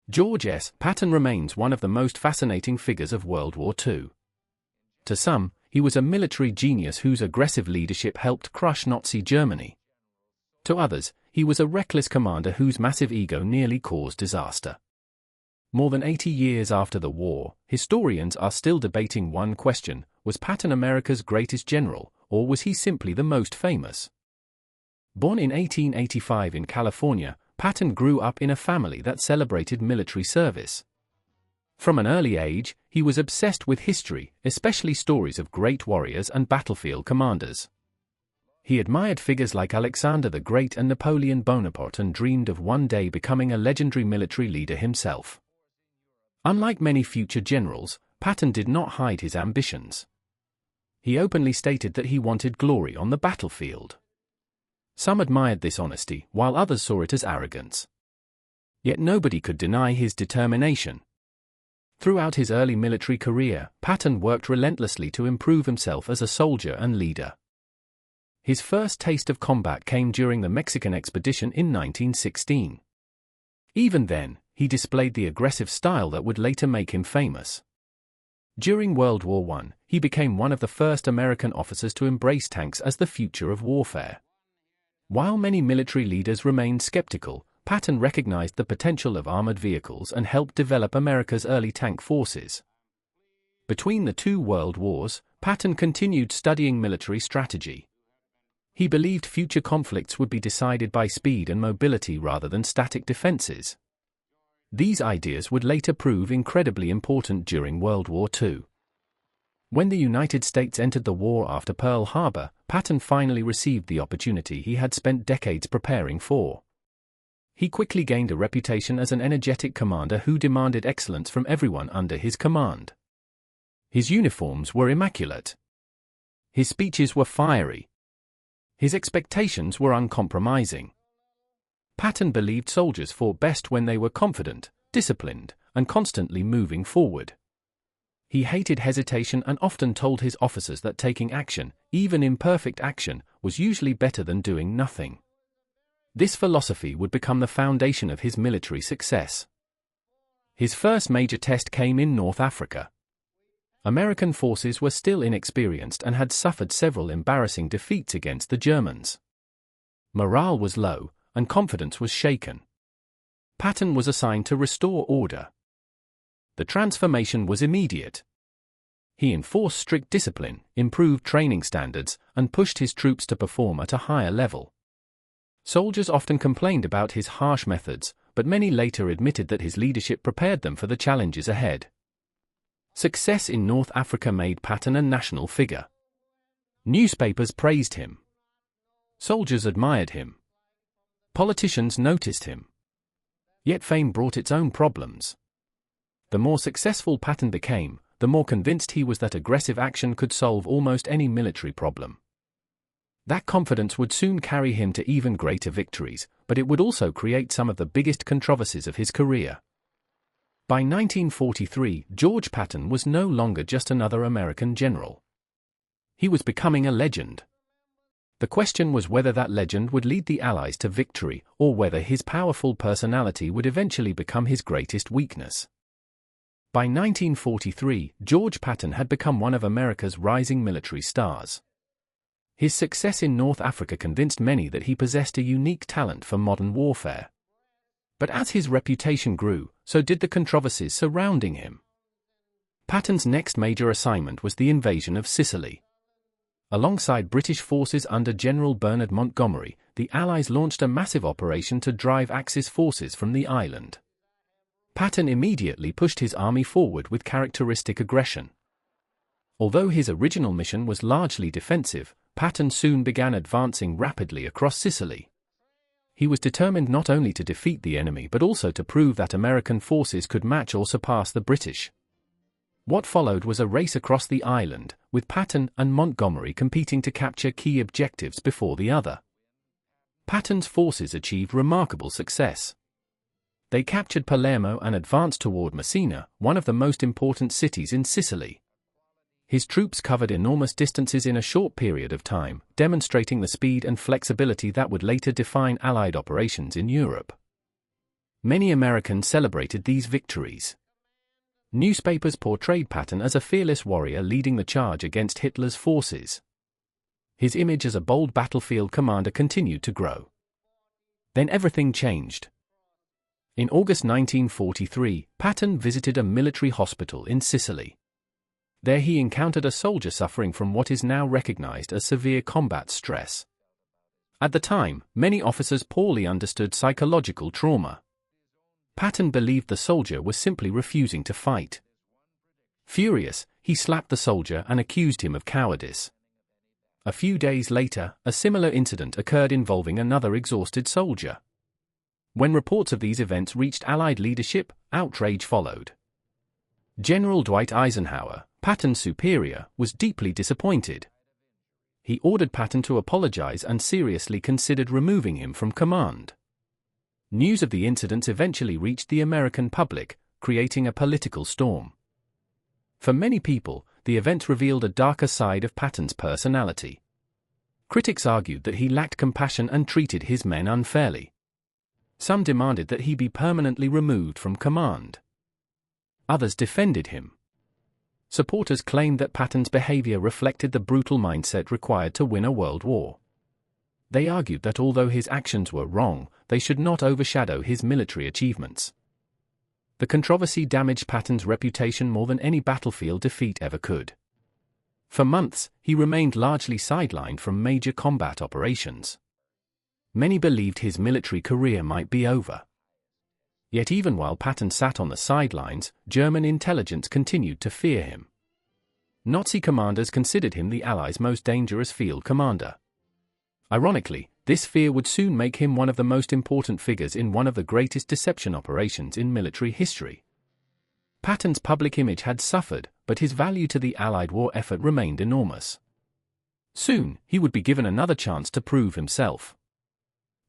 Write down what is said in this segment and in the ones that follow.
George S. Patton remains one of the most fascinating figures of World War II. To some, he was a military genius whose aggressive leadership helped crush Nazi Germany. To others, he was a reckless commander whose massive ego nearly caused disaster. More than 80 years after the war, historians are still debating one question: was Patton America's greatest general, or was he simply the most famous? Born in 1885 in California, Patton grew up in a family that celebrated military service. From an early age, he was obsessed with history, especially stories of great warriors and battlefield commanders. He admired figures like Alexander the Great and Napoleon Bonaparte and dreamed of one day becoming a legendary military leader himself. Unlike many future generals, Patton did not hide his ambitions. He openly stated that he wanted glory on the battlefield. Some admired this honesty, while others saw it as arrogance. Yet nobody could deny his determination. Throughout his early military career, Patton worked relentlessly to improve himself as a soldier and leader. His first taste of combat came during the Mexican expedition in 1916. Even then, he displayed the aggressive style that would later make him famous. During World War I, he became one of the first American officers to embrace tanks as the future of warfare. While many military leaders remained skeptical, Patton recognized the potential of armored vehicles and helped develop America's early tank forces. Between the two world wars, Patton continued studying military strategy. He believed future conflicts would be decided by speed and mobility rather than static defenses. These ideas would later prove incredibly important during World War II. When the United States entered the war after Pearl Harbor, Patton finally received the opportunity he had spent decades preparing for. He quickly gained a reputation as an energetic commander who demanded excellence from everyone under his command. His uniforms were immaculate. His speeches were fiery. His expectations were uncompromising. Patton believed soldiers fought best when they were confident, disciplined, and constantly moving forward. He hated hesitation and often told his officers that taking action, even imperfect action, was usually better than doing nothing. This philosophy would become the foundation of his military success. His first major test came in North Africa. American forces were still inexperienced and had suffered several embarrassing defeats against the Germans. Morale was low, and confidence was shaken. Patton was assigned to restore order. The transformation was immediate. He enforced strict discipline, improved training standards, and pushed his troops to perform at a higher level. Soldiers often complained about his harsh methods, but many later admitted that his leadership prepared them for the challenges ahead. Success in North Africa made Patton a national figure. Newspapers praised him. Soldiers admired him. Politicians noticed him. Yet fame brought its own problems. The more successful Patton became, the more convinced he was that aggressive action could solve almost any military problem. That confidence would soon carry him to even greater victories, but it would also create some of the biggest controversies of his career. By 1943, George Patton was no longer just another American general. He was becoming a legend. The question was whether that legend would lead the Allies to victory, or whether his powerful personality would eventually become his greatest weakness. By 1943, George Patton had become one of America's rising military stars. His success in North Africa convinced many that he possessed a unique talent for modern warfare. But as his reputation grew, so did the controversies surrounding him. Patton's next major assignment was the invasion of Sicily. Alongside British forces under General Bernard Montgomery, the Allies launched a massive operation to drive Axis forces from the island. Patton immediately pushed his army forward with characteristic aggression. Although his original mission was largely defensive, Patton soon began advancing rapidly across Sicily. He was determined not only to defeat the enemy but also to prove that American forces could match or surpass the British. What followed was a race across the island, with Patton and Montgomery competing to capture key objectives before the other. Patton's forces achieved remarkable success. They captured Palermo and advanced toward Messina, one of the most important cities in Sicily. His troops covered enormous distances in a short period of time, demonstrating the speed and flexibility that would later define Allied operations in Europe. Many Americans celebrated these victories. Newspapers portrayed Patton as a fearless warrior leading the charge against Hitler's forces. His image as a bold battlefield commander continued to grow. Then everything changed. In August 1943, Patton visited a military hospital in Sicily. There he encountered a soldier suffering from what is now recognized as severe combat stress. At the time, many officers poorly understood psychological trauma. Patton believed the soldier was simply refusing to fight. Furious, he slapped the soldier and accused him of cowardice. A few days later, a similar incident occurred involving another exhausted soldier. When reports of these events reached Allied leadership, outrage followed. General Dwight Eisenhower, Patton's superior, was deeply disappointed. He ordered Patton to apologize and seriously considered removing him from command. News of the incidents eventually reached the American public, creating a political storm. For many people, the event revealed a darker side of Patton's personality. Critics argued that he lacked compassion and treated his men unfairly. Some demanded that he be permanently removed from command. Others defended him. Supporters claimed that Patton's behavior reflected the brutal mindset required to win a world war. They argued that although his actions were wrong, they should not overshadow his military achievements. The controversy damaged Patton's reputation more than any battlefield defeat ever could. For months, he remained largely sidelined from major combat operations. Many believed his military career might be over. Yet even while Patton sat on the sidelines, German intelligence continued to fear him. Nazi commanders considered him the Allies' most dangerous field commander. Ironically, this fear would soon make him one of the most important figures in one of the greatest deception operations in military history. Patton's public image had suffered, but his value to the Allied war effort remained enormous. Soon, he would be given another chance to prove himself.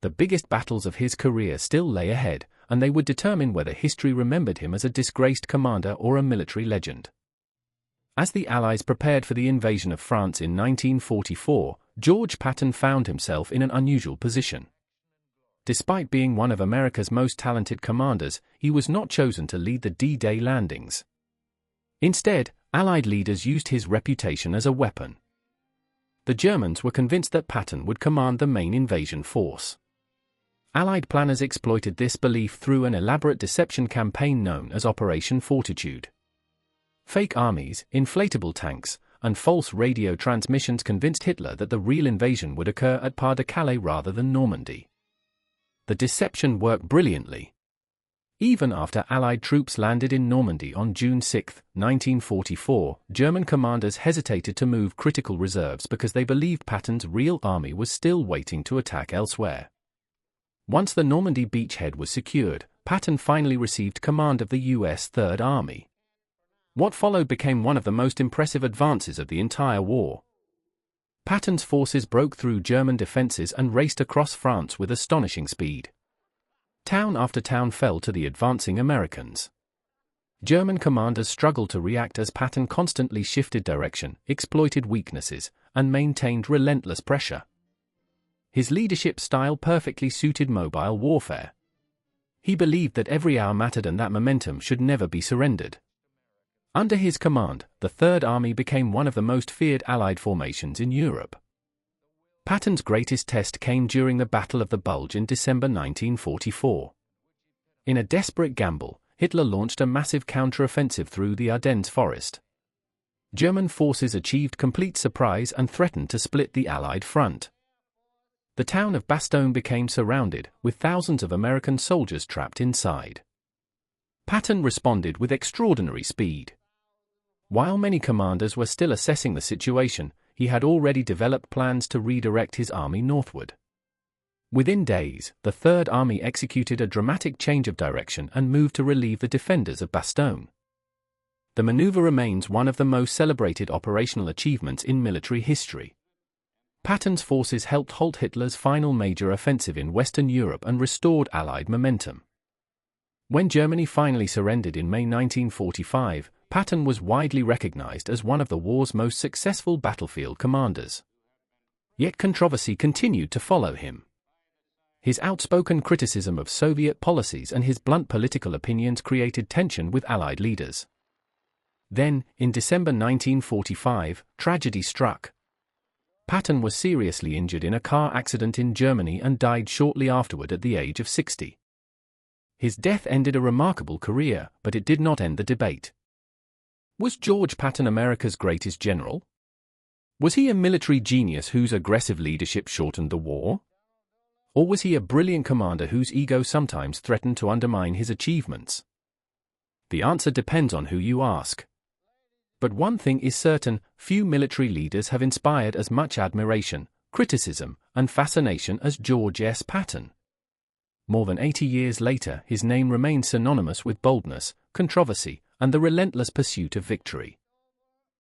The biggest battles of his career still lay ahead, and they would determine whether history remembered him as a disgraced commander or a military legend. As the Allies prepared for the invasion of France in 1944, George Patton found himself in an unusual position. Despite being one of America's most talented commanders, he was not chosen to lead the D-Day landings. Instead, Allied leaders used his reputation as a weapon. The Germans were convinced that Patton would command the main invasion force. Allied planners exploited this belief through an elaborate deception campaign known as Operation Fortitude. Fake armies, inflatable tanks, and false radio transmissions convinced Hitler that the real invasion would occur at Pas-de-Calais rather than Normandy. The deception worked brilliantly. Even after Allied troops landed in Normandy on June 6, 1944, German commanders hesitated to move critical reserves because they believed Patton's real army was still waiting to attack elsewhere. Once the Normandy beachhead was secured, Patton finally received command of the U.S. Third Army. What followed became one of the most impressive advances of the entire war. Patton's forces broke through German defenses and raced across France with astonishing speed. Town after town fell to the advancing Americans. German commanders struggled to react as Patton constantly shifted direction, exploited weaknesses, and maintained relentless pressure. His leadership style perfectly suited mobile warfare. He believed that every hour mattered and that momentum should never be surrendered. Under his command, the Third Army became one of the most feared Allied formations in Europe. Patton's greatest test came during the Battle of the Bulge in December 1944. In a desperate gamble, Hitler launched a massive counter-offensive through the Ardennes forest. German forces achieved complete surprise and threatened to split the Allied front. The town of Bastogne became surrounded, with thousands of American soldiers trapped inside. Patton responded with extraordinary speed. While many commanders were still assessing the situation, he had already developed plans to redirect his army northward. Within days, the Third Army executed a dramatic change of direction and moved to relieve the defenders of Bastogne. The maneuver remains one of the most celebrated operational achievements in military history. Patton's forces helped halt Hitler's final major offensive in Western Europe and restored Allied momentum. When Germany finally surrendered in May 1945, Patton was widely recognized as one of the war's most successful battlefield commanders. Yet controversy continued to follow him. His outspoken criticism of Soviet policies and his blunt political opinions created tension with Allied leaders. Then, in December 1945, tragedy struck. Patton was seriously injured in a car accident in Germany and died shortly afterward at the age of 60. His death ended a remarkable career, but it did not end the debate. Was George Patton America's greatest general? Was he a military genius whose aggressive leadership shortened the war? Or was he a brilliant commander whose ego sometimes threatened to undermine his achievements? The answer depends on who you ask. But one thing is certain, few military leaders have inspired as much admiration, criticism, and fascination as George S. Patton. More than 80 years later, his name remains synonymous with boldness, controversy, and the relentless pursuit of victory.